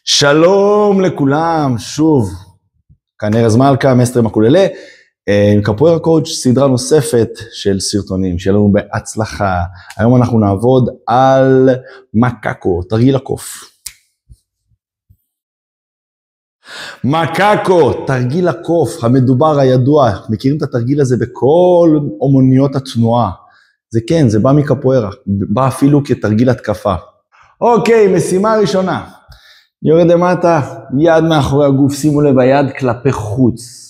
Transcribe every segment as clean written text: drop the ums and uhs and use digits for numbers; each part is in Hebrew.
שלום לכולם, שוב, כאן ארז מלכה, מסטר מקוללה, עם קפוארה קואוץ', סדרה נוספת של סרטונים, שיהיה לנו בהצלחה. היום אנחנו נעבוד על מקאקו, תרגיל הקוף. מקאקו, תרגיל הקוף, המדובר, הידוע, מכירים את התרגיל הזה בכל אומנויות התנועה. זה כן, זה בא מקפוארה, בא אפילו כתרגיל התקפה. אוקיי, משימה ראשונה. יורד למטה, יד מאחורי הגוף, שימו לב, היד כלפי חוץ.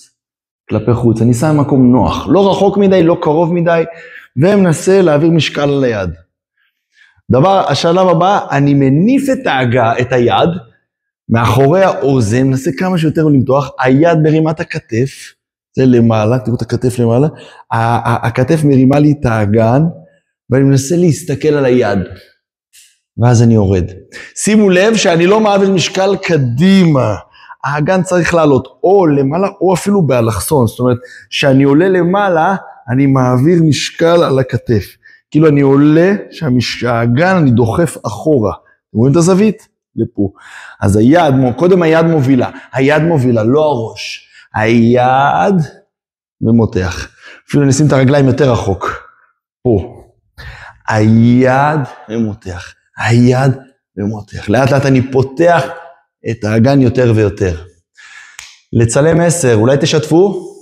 כלפי חוץ. אני שם מקום נוח, לא רחוק מדי, לא קרוב מדי, ומנסה להעביר משקל על היד. השלב הבא, אני מניף את היד, מאחורי האוזן, מנסה כמה שיותר למתוח, היד מרימה את הכתף, זה למעלה, תראו את הכתף למעלה, הכתף מרימה לי את האגן, ואני מנסה להסתכל על היד. ואז אני יורד. שימו לב שאני לא מעביר משקל קדימה. האגן צריך לעלות או למעלה או אפילו באלכסון. זאת אומרת, שאני עולה למעלה, אני מעביר משקל על הכתף. כאילו אני עולה, שהאגן אני דוחף אחורה. אתם רואים את הזווית? לפה. אז היד, קודם היד מובילה. היד מובילה, לא הראש. היד ומותח. אפילו נשים את הרגליים יותר רחוק. פה. היד ומותח. היד ומותח. לאט לאט אני פותח את האגן יותר ויותר. לצלם 10, אולי תשתפו?